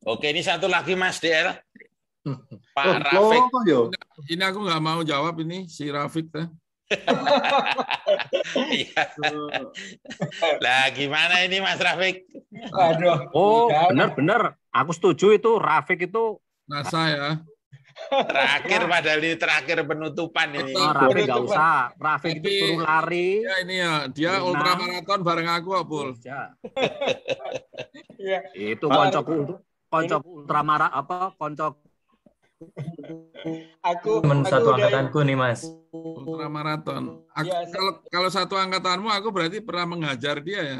Oke, ini satu lagi Mas DL. Pak Rafiq. Ini aku nggak mau jawab ini si Rafiq. Iya. Lah gimana ini Mas Rafiq? Aduh. Oh, benar-benar. Aku setuju itu Rafiq itu. NASA ya. Terakhir padahal ini terakhir penutupan ini. Oh, Rafiq nggak usah. Rafiq itu suruh lari. Ya ini ya, dia ultramaraton bareng aku, Pul. Ya. Itu koncoku ultramaraton apa koncoku. Aku satu angkatanku nih Mas. Ultramaraton. Kalau satu angkatanmu, aku berarti pernah menghajar dia ya.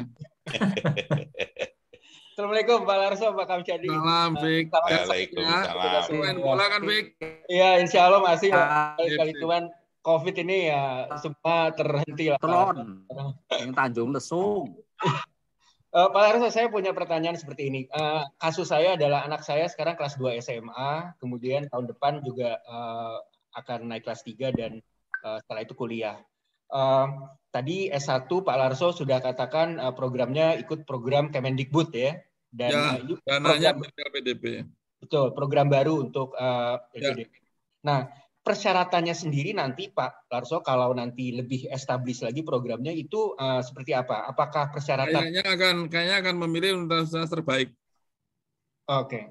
Assalamualaikum Pak Larso, Pak Kamsyadi. Salam, Fik. Waalaikumsalam. Main bola kan, Fik? Iya, insya Allah masih. Kali cuman COVID ini ya semua terhenti lah. Telon. Yang Tanjung Lesung. Pak Larso, saya punya pertanyaan seperti ini. Kasus saya adalah anak saya sekarang kelas 2 SMA, kemudian tahun depan juga akan naik kelas 3 dan setelah itu kuliah. Tadi S1 Pak Larso sudah katakan programnya ikut program Kemendikbud ya. Dan ya, dananya PDP. Betul, program baru untuk PDP. Nah, persyaratannya sendiri nanti Pak Larso kalau nanti lebih established lagi programnya itu seperti apa? Apakah persyaratan? Kayaknya akan memilih universitas terbaik. Oke.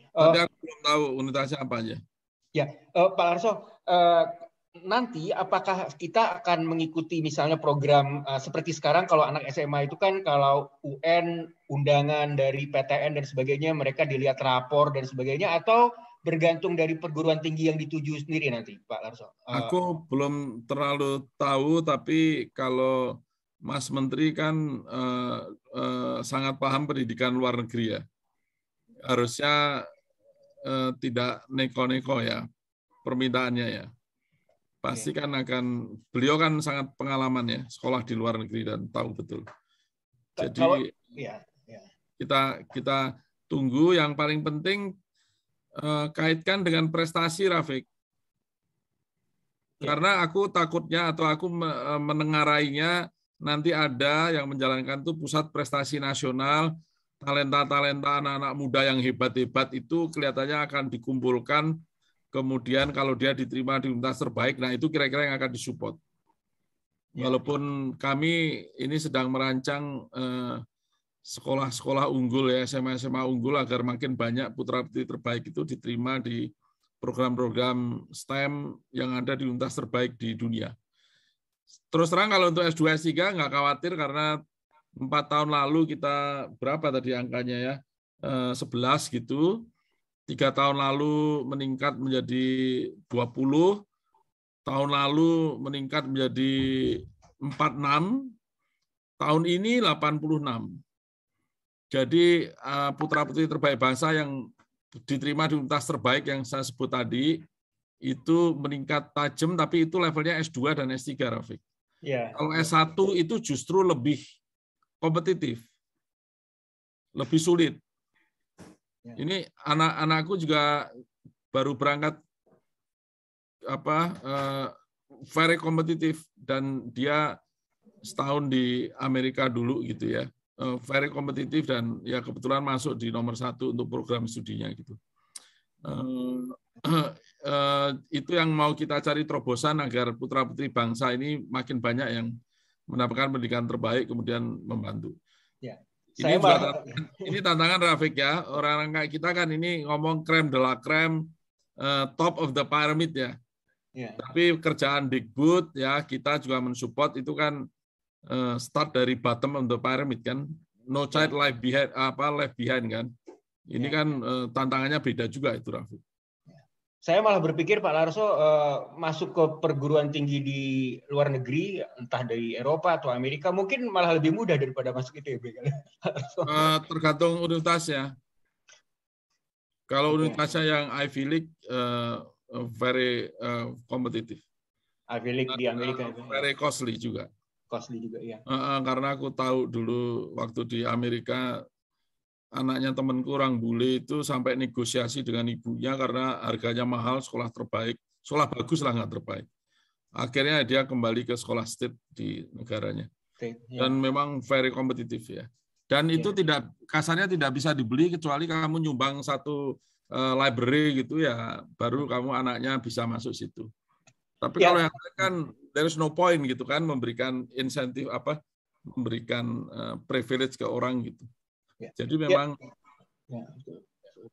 Tapi aku belum tahu universitasnya apa aja. Ya, Pak Larso, nanti apakah kita akan mengikuti misalnya program seperti sekarang kalau anak SMA itu kan kalau UN, undangan dari PTN dan sebagainya mereka dilihat rapor dan sebagainya atau bergantung dari perguruan tinggi yang dituju sendiri nanti Pak Larso? Aku belum terlalu tahu tapi kalau Mas Menteri kan sangat paham pendidikan luar negeri ya. Harusnya tidak neko-neko ya permintaannya ya. Pasti kan beliau kan sangat pengalaman ya, sekolah di luar negeri dan tahu betul. Jadi kita tunggu. Yang paling penting kaitkan dengan prestasi Rafiq. Karena aku takutnya atau aku menengarainya nanti ada yang menjalankan itu pusat prestasi nasional, talenta-talenta anak-anak muda yang hebat-hebat itu kelihatannya akan dikumpulkan. Kemudian kalau dia diterima di universitas terbaik, nah itu kira-kira yang akan disupport. Walaupun kami ini sedang merancang sekolah-sekolah unggul ya, SMA-SMA unggul agar makin banyak putra-putri terbaik itu diterima di program-program STEM yang ada di universitas terbaik di dunia. Terus terang kalau untuk S2, S3 nggak khawatir karena 4 tahun lalu kita berapa tadi angkanya ya, 11 gitu. 3 tahun lalu meningkat menjadi 20, tahun lalu meningkat menjadi 46, tahun ini 86. Jadi putra-putri terbaik bangsa yang diterima di universitas terbaik yang saya sebut tadi, itu meningkat tajam, tapi itu levelnya S2 dan S3, Rafiq. Kalau S1 itu justru lebih kompetitif, lebih sulit. Ini anak-anakku juga baru berangkat very kompetitif dan dia setahun di Amerika dulu gitu ya, very kompetitif dan ya kebetulan masuk di nomor 1 untuk program studinya gitu. Itu yang mau kita cari terobosan agar putra-putri bangsa ini makin banyak yang mendapatkan pendidikan terbaik kemudian membantu. Ini tantangan Rafiq ya, orang-orang kayak kita kan ini ngomong krem de la krem, top of the pyramid ya. Tapi kerjaan Dikbud ya kita juga mensupport itu kan start dari bottom of the pyramid kan, no child left behind kan. Ini kan tantangannya beda juga itu Rafiq. Saya malah berpikir Pak Larso masuk ke perguruan tinggi di luar negeri, entah dari Eropa atau Amerika, mungkin malah lebih mudah daripada masuk ITB. Tergantung universitasnya. Kalau universitasnya yang Ivy League, very kompetitif. Ivy League di Amerika. Very costly juga. Costly juga, ya. Karena aku tahu dulu waktu di Amerika, anaknya temanku orang bule itu sampai negosiasi dengan ibunya karena harganya mahal, sekolah terbaik, sekolah bagus lah nggak terbaik. Akhirnya dia kembali ke sekolah state di negaranya. Dan memang very kompetitif ya. Dan itu tidak kasarnya tidak bisa dibeli kecuali kamu nyumbang satu library gitu ya, baru kamu anaknya bisa masuk situ. Tapi kalau yang lain kan there is no point gitu kan, memberikan insentif memberikan privilege ke orang gitu. Jadi memang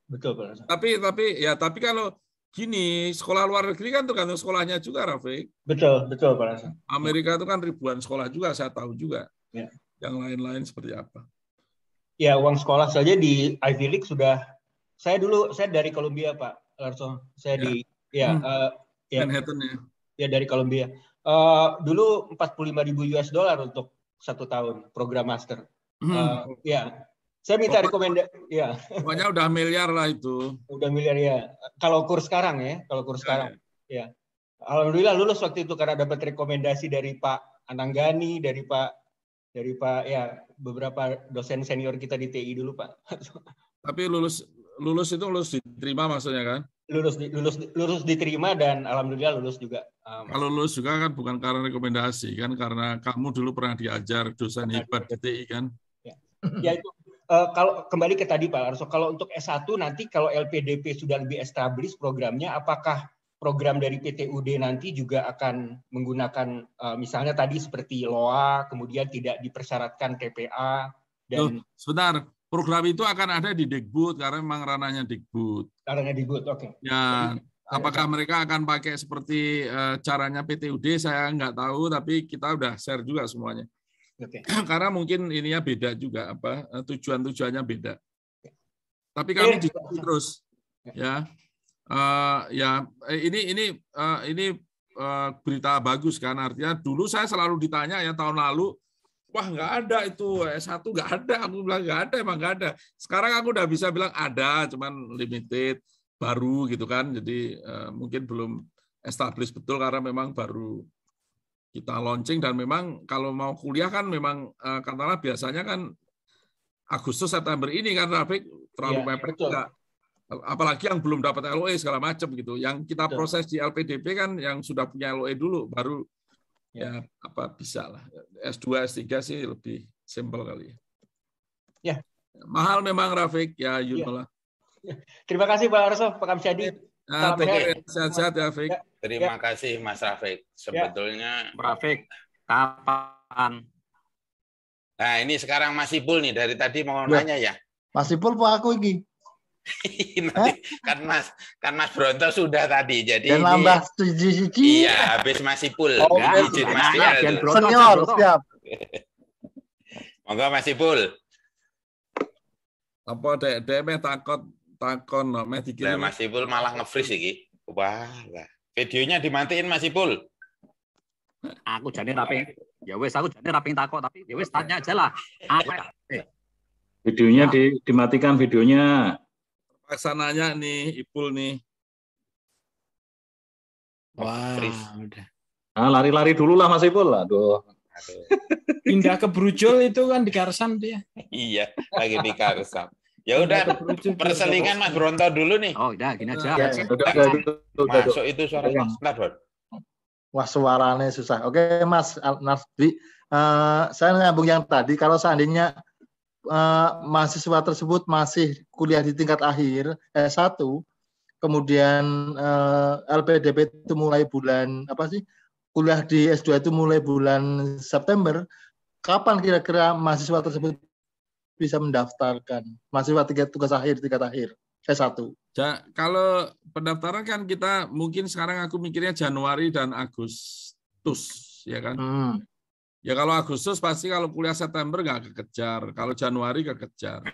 betul Pak. Tapi kalau gini, sekolah luar negeri kan tergantung sekolahnya juga, Rafiq. Betul Pak. Amerika itu kan ribuan sekolah juga, saya tahu juga. Yang lain-lain seperti apa. Ya, uang sekolah saja di Ivy League sudah. Saya dari Columbia, Pak Larso. Saya di Manhattan ya. Ya, dari Columbia. Dulu $45,000 untuk 1 tahun program master. Saya minta rekomendasi. Ya. Pokoknya udah miliar lah itu. Udah miliar ya. Kalau kurs sekarang ya. Ya. Alhamdulillah lulus waktu itu karena dapat rekomendasi dari Pak Ananggani, dari Pak beberapa dosen senior kita di TI dulu, Pak. Tapi lulus diterima maksudnya kan? Lulus diterima dan alhamdulillah lulus juga. Kalau lulus juga kan bukan karena rekomendasi kan, karena kamu dulu pernah diajar dosen hebat di TI kan? Ya itu. Kalau kembali ke tadi Pak Larso, kalau untuk S1 nanti kalau LPDP sudah lebih established programnya, apakah program dari PTUD nanti juga akan menggunakan misalnya tadi seperti LOA, kemudian tidak dipersyaratkan TPA dan sebentar, program itu akan ada di Dikbud karena memang ranahnya Dikbud. Ranahnya Dikbud, oke. Ya, apakah mereka akan pakai seperti caranya PTUD saya nggak tahu, tapi kita udah share juga semuanya. Karena mungkin ininya beda juga tujuannya beda. Tapi kami diskusi terus ya. Ini berita bagus kan, artinya dulu saya selalu ditanya ya tahun lalu, wah nggak ada itu S1 nggak ada, aku bilang nggak ada, emang nggak ada. Sekarang aku udah bisa bilang ada, cuman limited, baru gitu kan, jadi mungkin belum establish betul karena memang baru kita launching dan memang kalau mau kuliah kan memang katakanlah biasanya kan Agustus September ini kan Rafiq terlalu mepet juga. Apalagi yang belum dapat LOE segala macam gitu. Yang kita proses di LPDP kan yang sudah punya LOE dulu baru bisa lah. S2, S3 sih lebih simpel kali. Ya. Mahal memang Rafiq ya Yunola. Terima kasih Pak Larso, Pak Kamsyadi. Sehat-sehat ya Rafiq. Terima kasih Mas Rafiq. Sebetulnya Rafiq kapan? Nah, ini sekarang Mas Ipul nih dari tadi mau nanya ya. Mas Ipul Pak aku ini. Nanti, kan Mas Bronto sudah tadi jadi dan nambah siji. Iya, habis Mas Ipul. Izin Mas senior siap. Monggo Mas Ipul. Apa dek takon meh dikirim. Mas Ipul malah nge-freeze iki. Wah. Videonya dimatiin Mas Ipul. Aku jane raping. Ya wes aku jane raping takok tapi ya wes tanya aja lah. Videonya dimatikan videonya. Laksananya nih Ipul nih. Wah, udah. Lari-lari dulu lah Mas Ipul lah. Aduh. Pindah ke Brujul itu kan di Karsam dia. Iya, lagi di Karsam. Ya udah, perselingan Mas Bronto dulu nih. Oh, udah gini aja. Masuk itu suaranya. Sebentar, Wah, suaranya susah. Oke, Mas Nasbi, saya nyambung yang tadi kalau seandainya mahasiswa tersebut masih kuliah di tingkat akhir S1, kemudian LPDP itu mulai bulan kuliah di S2 itu mulai bulan September, kapan kira-kira mahasiswa tersebut bisa mendaftarkan mahasiswa tingkat akhir S1? Kalau pendaftaran kan kita mungkin sekarang aku mikirnya Januari dan Agustus, ya kan? Ya kalau Agustus pasti kalau kuliah September nggak kekejar, kalau Januari kekejar.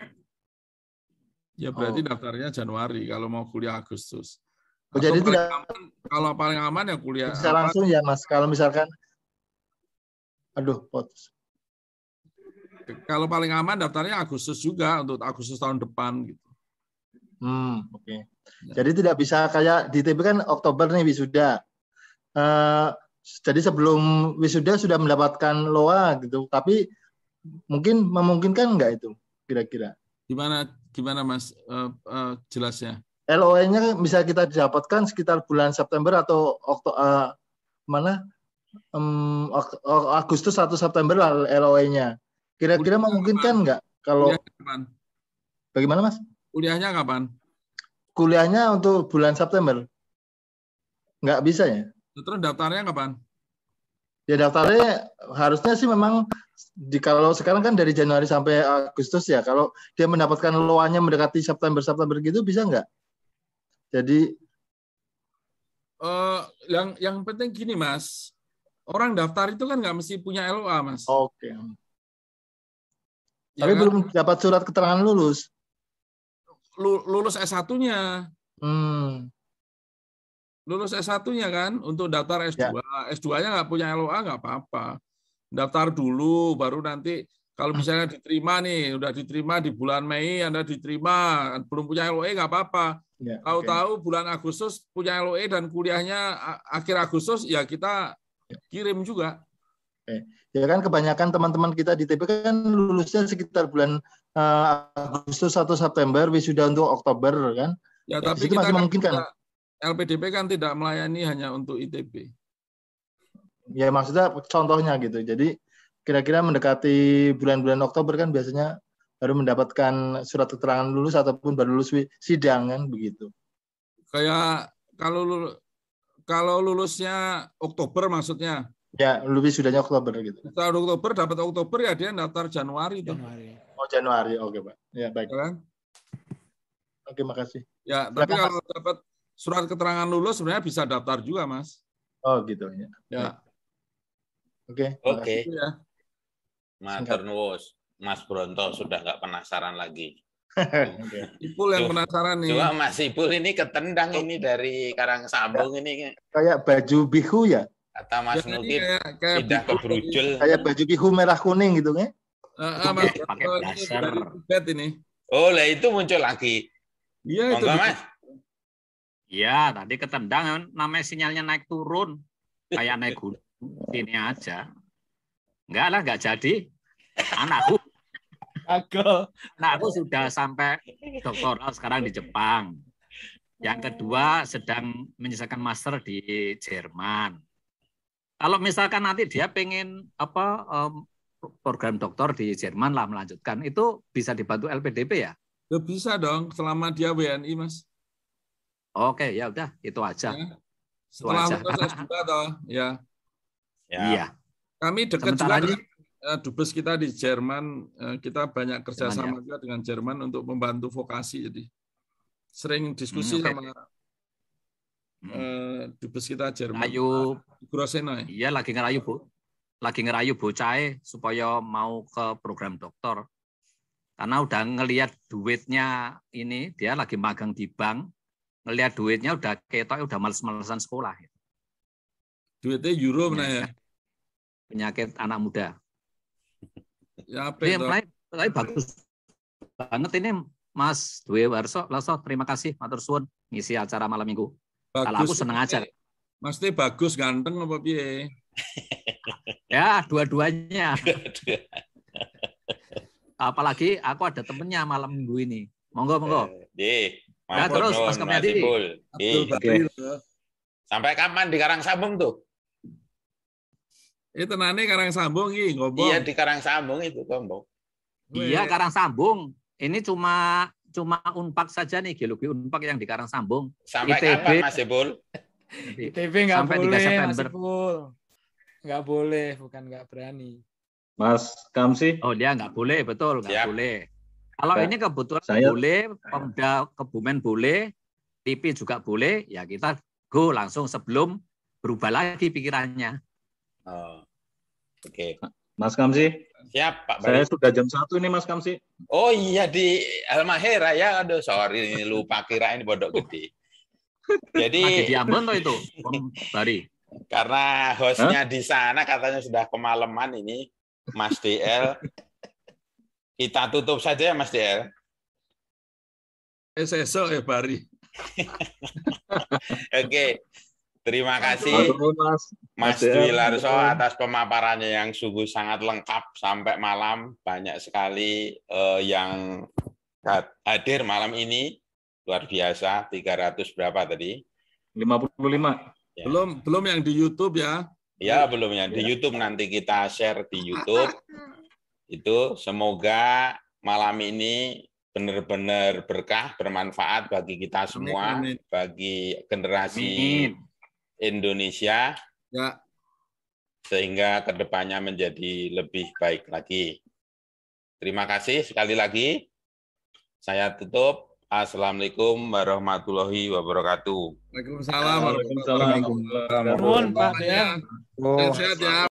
Ya berarti daftarnya Januari kalau mau kuliah Agustus. Jadi tidak kalau paling aman ya kuliah. Bisa langsung ya Mas, kalau misalkan putus. Kalau paling aman daftarnya Agustus juga untuk Agustus tahun depan gitu. Oke. Jadi tidak bisa kayak di TB kan Oktober nih wisuda. Jadi sebelum wisuda sudah mendapatkan LOA gitu, tapi mungkin memungkinkan nggak itu kira-kira? Gimana Mas jelasnya? LOE-nya bisa kita dapatkan sekitar bulan September atau Agustus atau September lah LOE-nya. Kira-kira memungkinkan nggak Kalau Kuliahnya kapan? bagaimana Mas? Kuliahnya kapan? Kuliahnya untuk bulan September. Nggak bisa ya? Terus daftarnya kapan? Ya daftarnya harusnya sih memang kalau sekarang kan dari Januari sampai Agustus ya. Kalau dia mendapatkan loannya mendekati September gitu bisa nggak? Jadi yang penting gini Mas, orang daftar itu kan nggak mesti punya LOA Mas. oke. Ya Tapi kan? belum dapat surat keterangan lulus. Lulus S1-nya. Lulus S1-nya kan untuk daftar S2. Ya. S2-nya nggak punya LOA nggak apa-apa. Daftar dulu, baru nanti kalau misalnya diterima nih, udah diterima di bulan Mei, Anda diterima, belum punya LOE nggak apa-apa. Ya, Tahu-tahu bulan Agustus punya LOE dan kuliahnya akhir Agustus, ya kita kirim juga. Ya kan kebanyakan teman-teman kita di TP kan lulusnya sekitar bulan Agustus atau September, wisuda untuk Oktober kan. Ya, tapi itu kita masih kan memungkinkan. LPDP kan tidak melayani hanya untuk ITB. Ya maksudnya contohnya gitu. Jadi kira-kira mendekati bulan-bulan Oktober kan biasanya baru mendapatkan surat keterangan lulus ataupun baru lulus sidang kan begitu. Kayak kalau lulusnya Oktober maksudnya. Ya, lulus sudahnya Oktober gitu. Setelah Oktober dapat Oktober ya dia daftar Januari tuh. Oh, Januari. Oke, Pak. Ya, baik. Ya kan? Oke, makasih. Ya, tapi kalau dapat surat keterangan lulus sebenarnya bisa daftar juga, Mas. Oh, gitu ya. Ya. Oke. Ya. Matur nuwun. Mas Bronto sudah nggak penasaran lagi. Ipul yang penasaran nih. Cuma Mas Ipul ini ketendang ini dari Karangsambung ini. Kayak baju bihu ya? Kata Mas Ya, Nuki kayak pindah ke Brujul. Kayak baju bihu merah kuning gitu kan? Mas, pakai blazer. Ini. Oh, lah itu muncul lagi. Iya, itu. Mas. Iya, tadi ketendang namanya sinyalnya naik turun. Kayak naik gunung. Sini aja. Enggak lah, enggak jadi. Anakku sudah sampai doktoral sekarang di Jepang. Yang kedua sedang menyelesaikan master di Jerman. Kalau misalkan nanti dia pengen program doktor di Jerman lah melanjutkan, itu bisa dibantu LPDP ya? Ya bisa dong, selama dia WNI, Mas. Oke, ya udah, itu aja. Ya. Setelah lulus S2 toh, ya. Iya. Kami dekat juga Sementara dengan dubes kita di Jerman. Kita banyak kerjasama juga dengan Jerman untuk membantu vokasi. Jadi sering diskusi sama dubes kita Jerman. Ayo, Groseno. Iya, lagi ngerayu bocah supaya mau ke program doktor. Karena udah ngelihat duitnya ini, dia lagi magang di bank, ngelihat duitnya udah ketok, udah males-malesan sekolah. Duitnya euro mana ya? Penyakit anak muda. Ya, tapi bagus banget ini Mas Dwi Warso. Terima kasih matur suwun ngisi acara malam minggu. Kalau aku seneng aja. Mesti bagus, ganteng apa piye? Ya, dua-duanya. Apalagi aku ada temennya malam minggu ini. Monggo. Ya, terus Mas Kemedi. Sampai kapan di Karangsambung tuh? Itu nane Karangsambung iki, ngomong. Iya, di Karangsambung itu, ngomong. Iya, Karangsambung. Ini cuma Unpak saja nih, geologi Unpak yang di Karangsambung. Sampai ITB, kapan Mas Ipul? ITB nggak boleh, Mas Ipul. Nggak boleh, bukan nggak berani. Mas Kamsi? Oh, dia nggak boleh, betul, nggak boleh. Kalau ini kebetulan boleh, Pemda Kebumen boleh, TV juga boleh, ya kita go langsung sebelum berubah lagi pikirannya. Oh, oke. Mas Kamsi? Siap, Pak. Saya sudah jam 1 nih, Mas Kamsi. Oh iya, di Halmahera ya. Aduh, sorry, ini lupa, kirain Pondok Gede. Jadi lagi di Ambon tuh itu, Bari. Karena hostnya di sana katanya sudah kemalaman ini, Mas DL. Kita tutup saja ya, Mas DL. Esok Bari. Oke. Terima kasih Mas Dwi Larso atas pemaparannya yang sungguh sangat lengkap sampai malam. Banyak sekali yang hadir malam ini. Luar biasa, 300 berapa tadi? 55. Ya. Belum yang di YouTube ya. Ya, belum yang di YouTube, nanti kita share di YouTube. Itu semoga malam ini benar-benar berkah, bermanfaat bagi kita semua, Amin. bagi generasi Indonesia, Ya. sehingga kedepannya menjadi lebih baik lagi. Terima kasih sekali lagi. Saya tutup. Assalamualaikum warahmatullahi wabarakatuh. Waalaikumsalam warahmatullahi Waalaikumsalam. wabarakatuh. Nuhun, Pak ya. Sehat-sehat ya.